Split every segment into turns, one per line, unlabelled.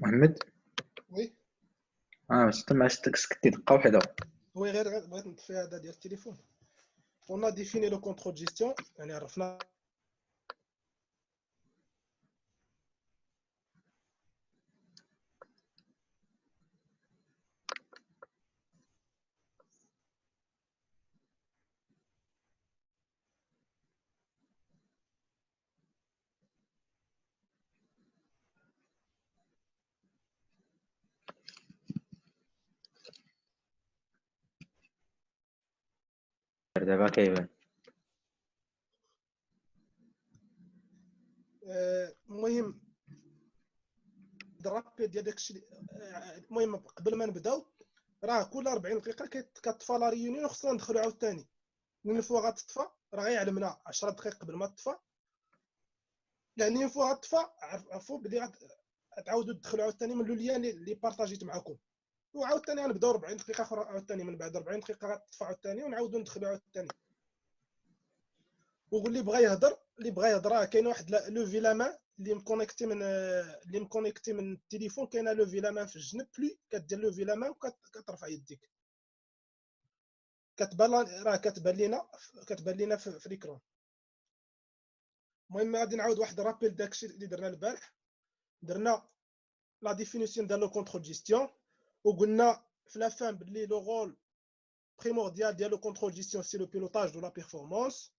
محمد.
وي
باش تما سكتي دقه وحده.
وي غير بغيت نطفي هذا ديال التليفون. On a défini le contrôle de gestion يعني عرفنا
دابا كيبان.
المهم الرابيد ديال داكشي. المهم قبل ما نبداو راه كل 40 دقيقه كتطفى لا ريونيون خصنا ندخلو عاوتاني. من فوا غتطفى راه غيعلمنا 10 دقائق قبل ما تطفى، يعني من فوا غتطفى عرفوا بلي غتعاودوا تدخلوا عاوتاني من اللين اللي بارطاجيت معكم، وعاوتاني غنبداو 40 دقيقه اخرى عاوتاني. من بعد 40 دقيقه غتطفى عاوتاني ونعاودوا ندخلوا عاوتاني. واللي بغى يهضر راه كاين واحد لوفي لا مان اللي مكونيكتي من التليفون. كاينه لوفي لا مان في الجنب، بلي كدير لوفي لا مان وكترفع يديك كتبان لينا في ليكرون. المهم غادي نعاود واحد رابيل داكشي اللي درنا البارح. درنا لا ديفينيسيون ديال لو كونترول جيستيون، وقلنا في لا فان بلي لو رول بريمورديال ديال لو كونترول جيستيون سي لو بيلوتاج دو لا بيرفورمانس.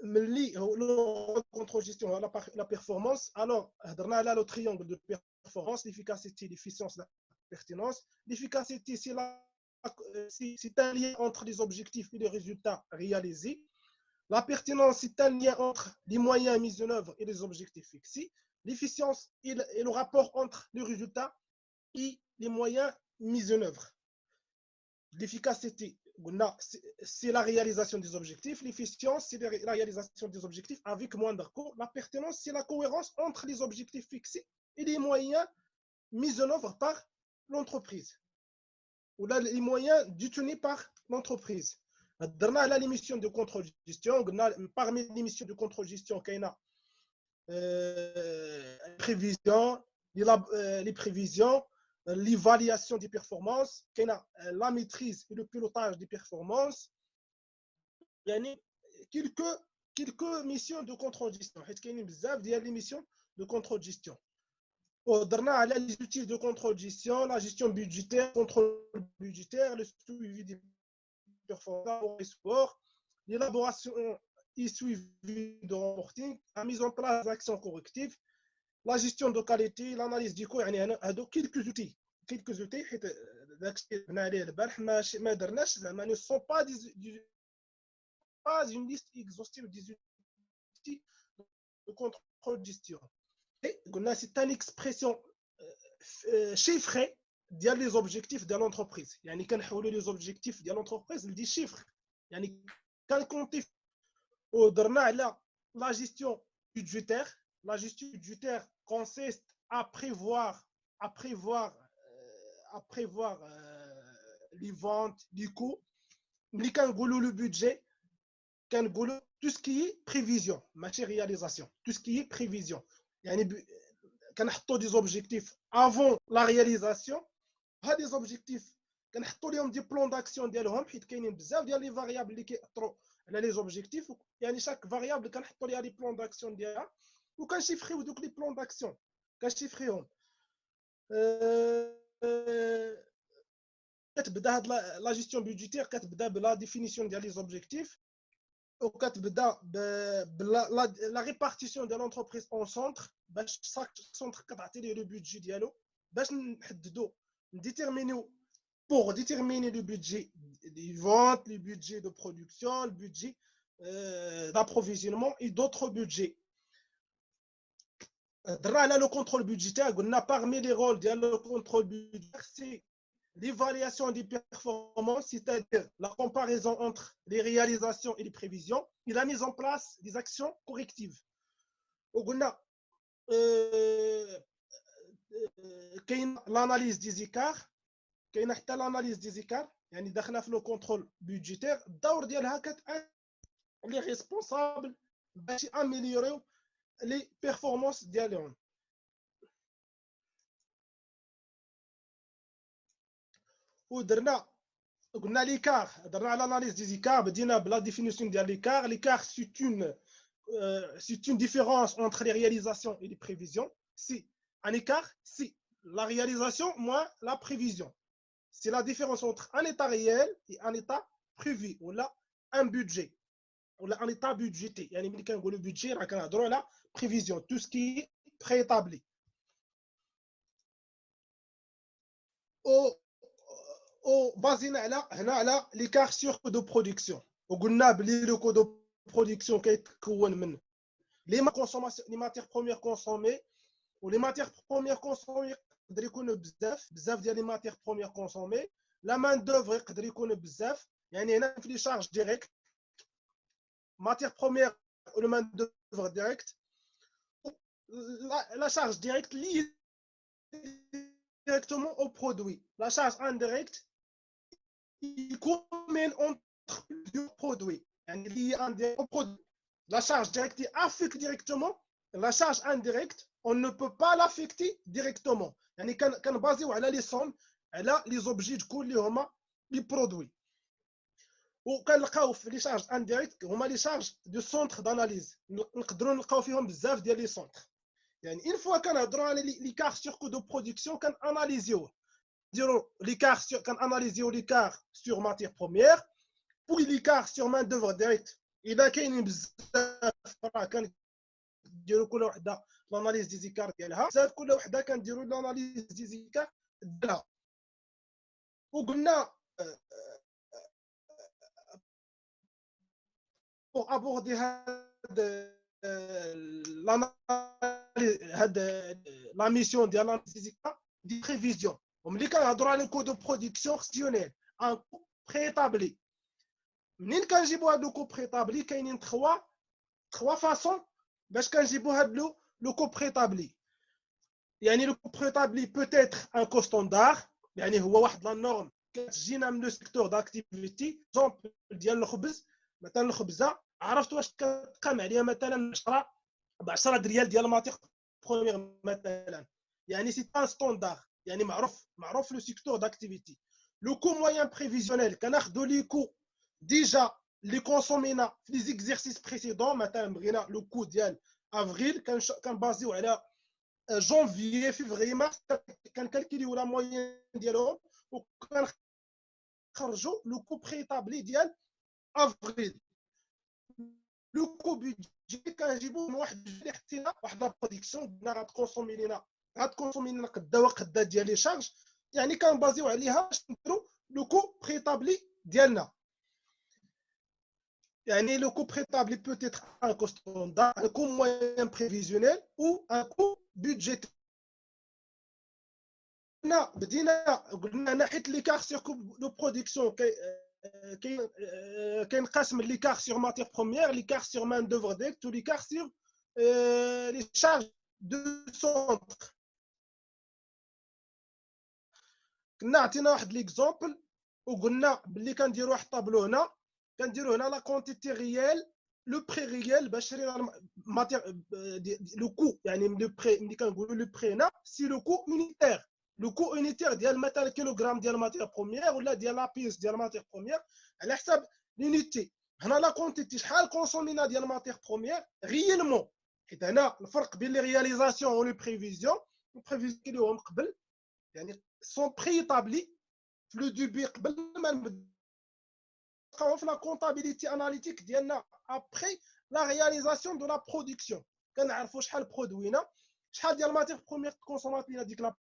ملي هو لو كونترول جيستيون هو لا بيرفورمانس، الوغ هضرنا على لو تريونغل دو بيرفورمانس: l'efficacité, l'efficience, la pertinence. L'efficacité, c'est un lien entre les objectifs et les résultats réalisés. La pertinence, c'est un lien entre les moyens mis en œuvre et les objectifs fixés. L'efficience est le rapport entre les résultats et les moyens mis en œuvre. L'efficacité, c'est la réalisation des objectifs. L'efficience, c'est la réalisation des objectifs avec moindre coût. La pertinence, c'est la cohérence entre les objectifs fixés et les moyens mis en œuvre par l'entreprise, ou là, les moyens détenus par l'entreprise. درنا على l'émission de contrôle gestion. Parmi l'émission de contrôle gestion كاينه les prévisions, l'évaluation des performances, la maîtrise et le pilotage des performances. يعني quelques missions de contrôle gestion حيت كاينين بزاف ديال les missions de contrôle gestion. ودرنا على les outils de contrôle gestion, la gestion budgétaire, contrôle budgétaire, le suivi des performances et sport, l'élaboration et suivi de reporting, la mise en place d'actions correctives, la gestion de qualité, l'analyse du coût. يعني هادو quelques outils حيت داكشي اللي بنا عليه البارح ما درناش زعما ne sont pas une liste exhaustive des outils de contrôle de gestion. Et c'est une expression chiffrée ديال les objectifs de l'entreprise. يعني كنحولوا les objectifs ديال l'entreprise لدي chiffres، يعني كنكونتي. ودرنا على la gestion budgétaire. La gestion budgétaire consiste à prévoir les ventes, les coûts. ملي كنقولوا le budget كنقولوا tout ce qui est prévision ماشي réalisation. Tout ce qui est prévision يعني كنحطوا des objectifs avant la réalisation. هاد des objectifs كنحطوا لهم دي بلان داكسيون ديالهم حيت كاينين بزاف ديال لي فاريابل اللي كيأثروا على لي زوبجيكتيف. يعني شاك فاريابل كنحطوا ليها لي بلان داكسيون ديالها وكنشيفريو دوك لي بلان داكسيون كنشيفريهم. كتبدا هاد لا جيستيون بودجيتير كتبدا بلا ديفينيسيون ديال لي زوبجيكتيف، وكتبدا لا ريبارتيسيون ديال لونتربريز اون سونتر باش شاك سونتر كتعطي ليه لو بودجي ديالو باش نحددو نديتيرمينيو pour déterminer le budget des ventes, le budget de production, le budget d'approvisionnement et d'autres budgets. Dans le contrôle budgétaire, parmi les rôles de le contrôle budgétaire, c'est l'évaluation des performances, c'est-à-dire la comparaison entre les réalisations et les prévisions, et la mise en place des actions correctives. L'analyse des écarts. كاينه حتى l'analyse des écarts، يعني داخله في لو كونترول بودجيتير. الدور ديالها لي ريسبونسابل باش اميليوريو لي بيرفورمانس ديالهم. ودرنا قلنا ليكار درنا على l'analyse des écarts بدينا بلا définition ديال l'écart. L'écart c'est une différence entre les réalisations et les prévisions. Si un écart, si la réalisation moins la prévision, c'est la différence entre un état réel et un état prévu ou là un budget ou là un état budgété. يعني ملي كنقولوا budget راه كنهضروا على prévision, tout ce qui est préétabli. وبازينا على هنا على l'écart sur coût de production. وقلنا بلي le coût de production كيتكون من les matières premières consommées و les matières premières consommées يقدر يكونوا بزاف ديال les matières premières consommées. la main d'œuvre يقدر يكون بزاف. يعني هنا في لي شارج ديريكت matière première ou le main d'œuvre direct. La charge directe liée directement au produit. La charge indirecte il commune entre plusieurs produits. يعني liée au produit. La charge directe affecte directement. La charge indirecte, on ne peut pas l'affecter directement. يعني كنبازيو على لي سوم على لي زوبجي تكون اللي هما لي برودوي. وكنلقاو في لي شارج انديريكت هما لي شارج دو سونتر داناليز. نقدروا نلقاو فيهم بزاف ديال لي سونتر. يعني اون فوا كنهضروا على ليكار سور كو دو برودكسيون كناناليزيوه. نديروا ليكار سور كناناليزيو ليكار سور ماتير بروميير بوي ليكار سور مان دوفر ديريكت. اذا كاينين بزاف راه كنديروا كل وحده لاناليز دي زيكار ديالها. بزاف كل وحده كنديروا لاناليز دي زيكار ديالها. وقلنا pour aborder la mission de l'analyse des prévisions. وملي كنهضروا على الكود دو برودكسيون خصيونيل ان كو بريتابلي. منين كنجيبوا هاد لو كو بريتابلي كاينين 3 فاصون باش كنجيبوا هاد لو كو بريتابلي. يعني لو كو بريتابلي بوتيتر ان كو ستاندار، يعني هو واحد لا نورم كتجينا من لو سيكتور داكتيفيتي. اكزومبل ديال الخبز، مثلا الخبزه عرفت واش كتقام عليها مثلا 10 ريال ديال الماتيغ بروميير مثلا. يعني سي ان ستاندار، يعني معروف لو سيكتور داكتيفيتي. لو كو موين بريفيزيونيل كناخذوا لي كو ديجا لي كونسومينا في لي زيكزيرسيس بريسيدون. مثلا بغينا لو كو ديال افريل كنبازيو على جونفيي فيفري مارس، كنكالكوليو لا موين ديالهم وكنخرجوا لو كو بريتابلي ديال افريل. لو كو بيدجي كنجيبو من واحد اللي حطينا واحد لا برودكسيون قلنا غتكونسومي لنا قدا وقدا ديال لي شارج. يعني كنبازيو عليها باش نديرو لو كو بريتابلي ديالنا. يعني le coût préétabli peut être un coût standard, un coût moyen prévisionnel ou un coût budgétaire. بدينا قلنا ناحيه ليكار سير كوب دو برودكسيون كينقسم ليكار سير ماتير بروميير، ليكار سير مان دوفر ديريكت وليكار سير لي شارج دو سونتر. كنا عطينا واحد ليكزومبل وقلنا باللي كنديروا واحد الطابلو هنا، كنديروا هنا لا كونتيتي ريال لو بري ريال باش شرينا ماتير لو كو. يعني لو بري ملي كنقولوا لو بري هنا سي لو كو يونيتير. لو كو يونيتير ديال مثلا كيلوغرام ديال ماتير بروميير ولا ديال لا بيس ديال ماتير بروميير على حساب لونيتي. هنا لا كونتيتي شحال كونسومينا ديال ماتير بروميير ريالمون، حيت هنا الفرق بين لي رياليزاسيون و لي بريفيزيون. البريفيزيون اللي هو قبل يعني سون بريتابلي في لو دوبي قبل ما نبداو في لا كونطابيليتي اناليتيك ديالنا ابري لا رياليزاسيون دو لا برودكسيون. كنعرفوا شحال برودوينا، شحال ديال ماتير بروميير كونسومات لينا ديك لا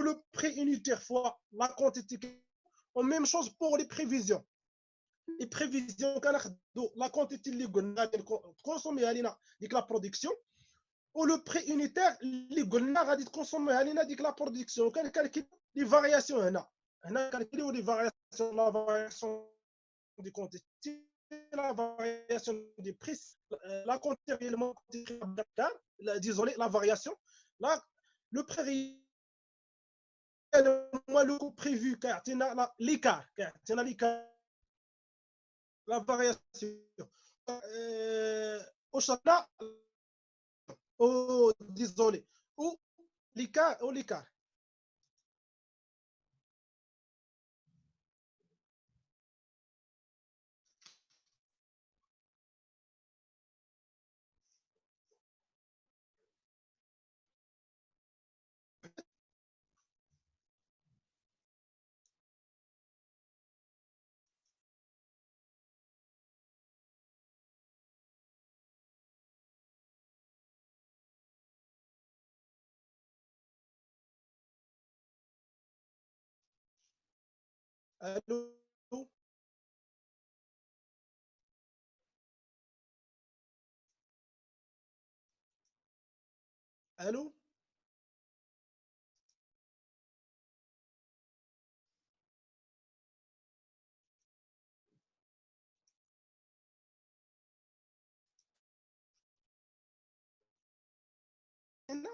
le prix unitaire fois la quantité. Ou même chose pour les prévisions. Les prévisions, la quantité de consommer avec la production, ou le prix unitaire, les de consommer avec la production. On calcule les variations. On a calculé les variations, la variation des quantités, la variation des prix, la quantité réellement, désolé, la variation, le prix moi le coût prévu car tu as l'écart, la variation au là او ديزولي او ليكار. الو الو هنا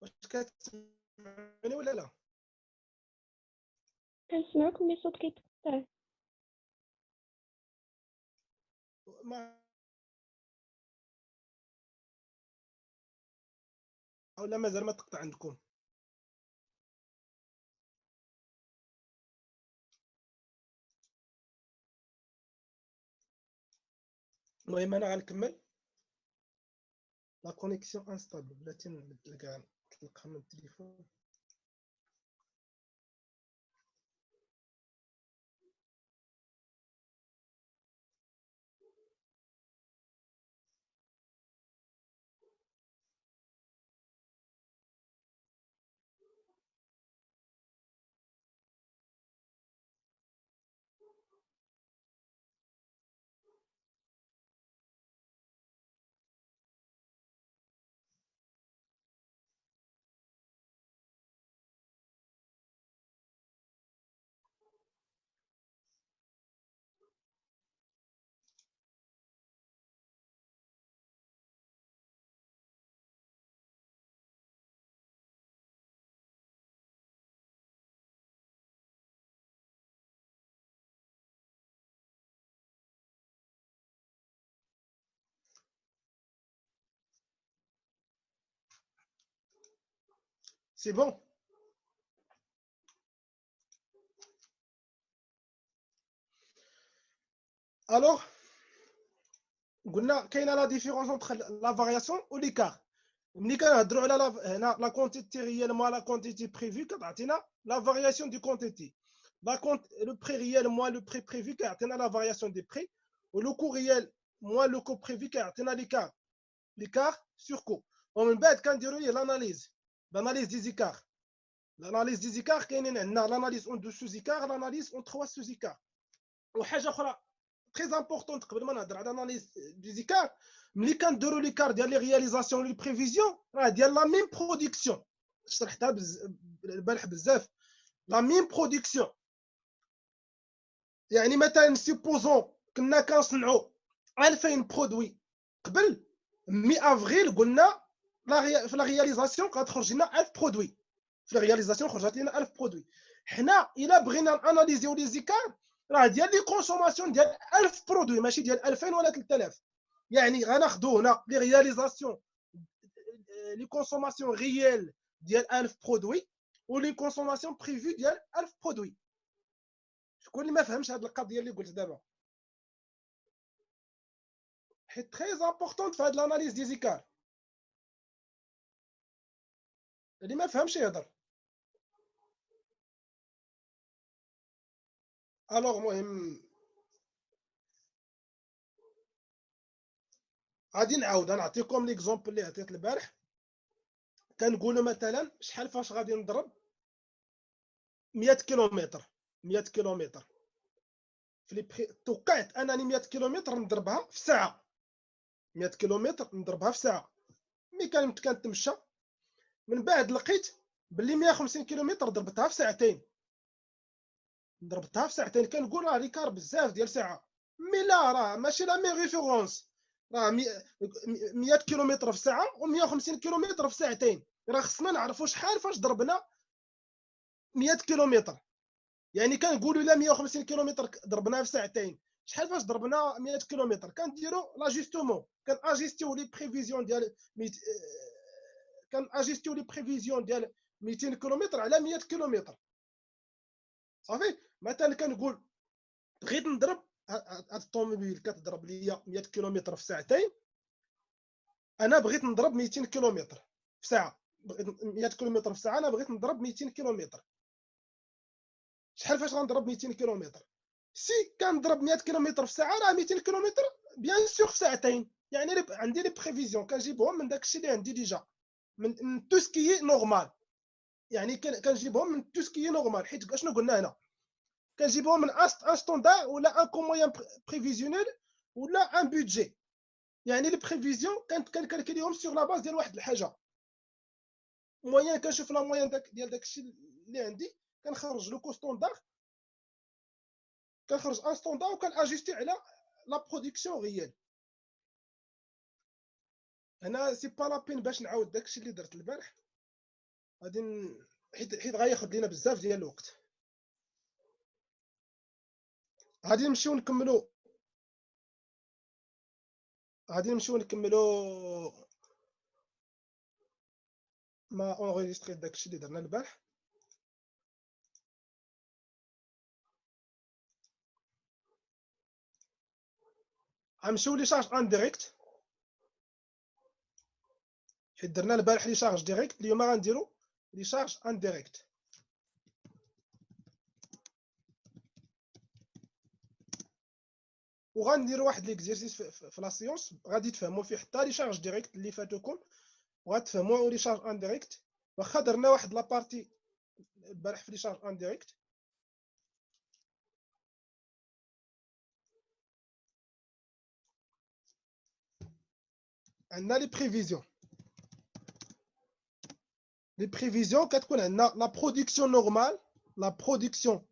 واش كتسمعوني ولا لا؟
كنسمعوك مي الصوت كيتقطع.
ما ولا مازال ما تقطع عندكم؟ المهم انا غنكمل. لا كونيكسيون انستابل بلاتي نبدل كاع نطلقها من التليفون. سي بون. الوغ قلنا كاينه لا ديفيرونس اونتر لا فارياسيون و ليكار. ملي كنهضروا على هنا لا كونتيتي ريال موا لا كونتيتي بريفي كتعطينا لا فارياسيون دي كونتيتي. لو بري ريال موا لو بري بريفي كيعطينا لا فارياسيون دي بري، ولو كو ريال موا لو كو بريفي كيعطينا ليكار سور كو. ومن بعد كنديروا ليه لاناليز دي زيكار. لاناليز دي زيكار كاينين عندنا لاناليز اون دو سو زيكار، لاناليز اون 3 سو زيكار. وحاجه اخرى très importante قبل ما نهضر على اناليز دي زيكار، ملي كنديروا ليكار ديال لي رياليزاسيون لي بريفيزيون راه ديال لا ميم برودكسيون. شرحتها البارح بزاف. لا ميم برودكسيون يعني مثلا سيبوزون كنا كنصنعوا 2000 برودوي قبل 100 افريل، قلنا في لا رياليزاسيون غتخرج لنا 1000 برودوي. في لا رياليزاسيون خرجت لنا 1000 برودوي. حنا الا بغينا اناليزيو لي زيكار راه ديال لي كونسوماسيون ديال 1000 برودوي ماشي ديال 2000 ولا 3000. يعني غناخذوا هنا لي رياليزاسيون لي كونسوماسيون ريال ديال 1000 برودوي ولي كونسوماسيون بريفي ديال 1000 برودوي. شكون اللي ما فهمش هذه القضيه اللي قلت دابا؟ حيت تري امبورطون في هذه الاناليز دي زيكار. اللي ما فهمش يهضر. الوغ المهم غادي نعاود نعطيكم ليكزومبل اللي عطيت البارح. كنقولوا مثلا شحال فاش غادي نضرب 100 كيلومتر. 100 كيلومتر في لي توقعت انني 100 كيلومتر نضربها في ساعه. 100 كيلومتر نضربها في ساعه. ملي كنت كنتمشى من بعد لقيت باللي 150 كيلومتر ضربتها في ساعتين. كنقول راه ريكار بزاف ديال ساعه. مي لا راه ماشي لا مي ريفيرونس. راه 100 كيلومتر في الساعه و150 كيلومتر في ساعتين. راه خصنا نعرفوا شحال فاش ضربنا 100 كيلومتر. يعني كنقولوا لا 150 كيلومتر ضربناها في ساعتين، شحال فاش ضربنا 100 كيلومتر. كنديروا لاجيستومون، كناجيستيو لي بريفيزيون ديال كناجيستيو لي بريفيزيون ديال 200 كيلومتر على 100 كيلومتر. صافي. مثلا كنقول بغيت نضرب هاد الطوموبيل كتضرب ليا 100 كيلومتر في ساعتين، انا بغيت نضرب 200 كيلومتر في ساعه. 100 كيلومتر في ساعه، انا بغيت نضرب 200 كيلومتر. شحال فاش غنضرب 200 كيلومتر؟ سي كنضرب 100 كيلومتر في ساعه، راه 200 كيلومتر بيان سور في ساعتين. يعني عندي لي بريفيزيون كنجيبهم من داكشي اللي عندي ديجا، من تو سكي نورمال. يعني كنجيبهم من تو سكي نورمال، حيت اشنو قلنا هنا، كنجيبهم من ان ستوندار ولا ان كومويان بريفيزيونيل ولا ان بودجي. يعني لي بريفيزيون كنكالكليهم سور لا باز ديال واحد الحاجه موين. كنشوف لا موين ديال داكشي اللي عندي، كنخرج لو كو ستوندار، كنخرج ان ستوندار وكناجيستي على لا برودكسيون ريال. هنا سي با لا بين باش نعاود داكشي اللي درت البارح، غادي حيت غياخذ لينا بزاف ديال الوقت. غادي نمشيو نكملو ما اونغيستري داكشي اللي درنا البارح. غنمشيو لي شارج ان ديريكت، حيت درنا البارح لي شارج ديريكت. اليوم غنديرو لي شارج ان ديريكت. وغنديروا واحد ليكزيرسيس في لا سيونس غادي تفهموا فيه حتى لي شارج ديريكت اللي فاتوكم، وغتفهموا لي شارج ان ديريكت. واخا درنا واحد لابارتي البارح في لي شارج ان ديريكت. عندنا لي بريفيزيون كتكون عندنا لا برودكسيون نورمال، لا برودكسيون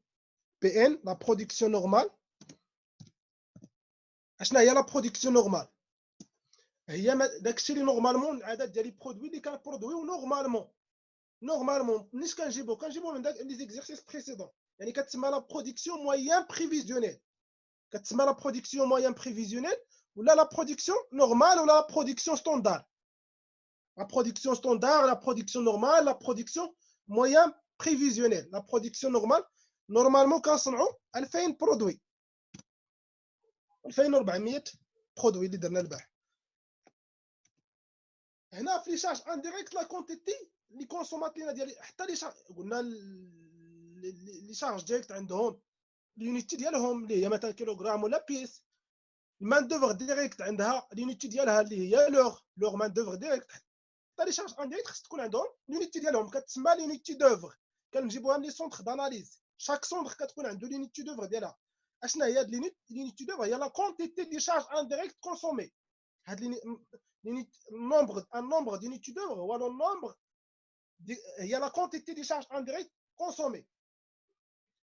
بي ان، لا برودكسيون نورمال. اشنا هي لا برودكسيون نورمال؟ هي داكشي اللي نورمالمون العدد ديال لي برودوي اللي كنبرودويو نورمالمون منين كنجيبو من داك لي زيكزيرسيس بريسيدون. يعني كتسمى لا برودكسيون موين بريفيزيونيل، كتسمى لا برودكسيون موين بريفيزيونيل ولا لا برودكسيون نورمال ولا لا برودكسيون ستوندار. La production standard, la production normale, la production moyen prévisionnelle. La production normale, normalement, quand on fait un produit, on fait 400 produits اللي درنا البارح. هنا في لي شارج انديريكت لا كونتيتي اللي كونسومات لينا ديال حتى لي شارج. قلنا لي شارج ديريكت عندهم اليونيتي ديالهم اللي هي مثلا كيلوغرام ولا بيس. المان دوفر ديريكت عندها اليونيتي ديالها اللي هي لوغ مان دوفر ديريكت. لي شارج انديريكت خص تكون عندهم لونيتي ديالهم، كتسمى لونيتي دوفر. كنجيبوها من لي سونتر داناليز، شاك سونتر كتكون عنده لونيتي دوفر ديالها. اشنا هي هاد لونيتي دوفر؟ هي لا كونتيتي دي شارج انديريكت كونسومي. هاد النومبر دونيتي دوفر هو لو نومبر هي لا كونتيتي دي شارج انديريكت كونسومي.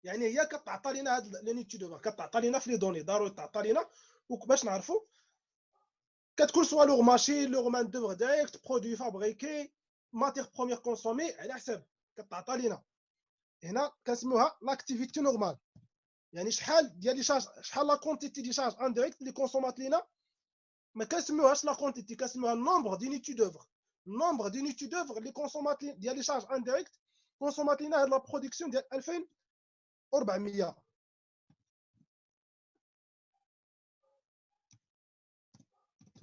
يعني هي كتعطى لينا هاد لونيتي دوفر، كتعطى لينا في لي دوني، ضروري تعطى لينا باش نعرفوا. كتكون سوا لوغ ماشين، لوغ مان دوفر ديريكت، برودوي فابريكي، ماتير بروميير كونسومي، على حساب كتعطى لينا. هنا كنسميوها لاكتيفيتي نورمال. يعني شحال ديال لي شارج، شحال لا كونتيتي دي شارج انديريكت اللي كونسومات لينا. ما كنسميوهاش لا كونتيتي، كنسميوها النومبر دونيتي دوفر. النومبر دونيتي دوفر اللي كونسومات ديال لي شارج انديريكت كونسومات لينا هاد لا برودكسيون ديال 2400.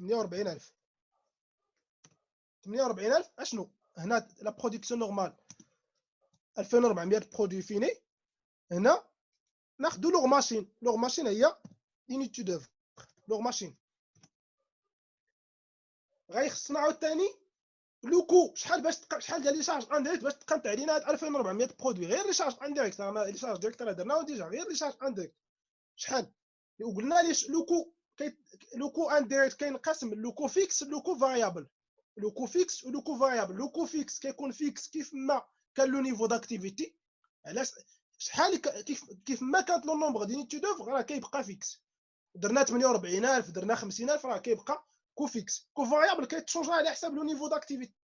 48000 اشنو هنا لا برودكسيون نورمال 2400 برودوي فيني. هنا ناخذوا لوغ ماشين هي يونيتي دوفر. لوغ ماشين غيخصنا عاوتاني لوكو شحال ديال لي شارج انديريكت باش تقنط علينا هاد 2400 برودوي. غير لي شارج انديريكت، لي شارج ديريكت راه درناو ديجا. غير لي شارج انديريكت شحال؟ وقلنا ليش لوكو انديريكت كينقسم لوكو فيكس لوكو فاريابل. لوكو فيكس ولوكو فاريابل. لوكو فيكس كيكون فيكس كيف ما كان لو نيفو داكتيفيتي. علاش؟ شحال كيف ما كانت لو نومبر ديال يونيتي دوفر راه كيبقى فيكس. درنا 48000 درنا 50000 راه كيبقى كو فيكس. كو فاريابل كيتشونجا على حساب لو نيفو داكتيفيتي.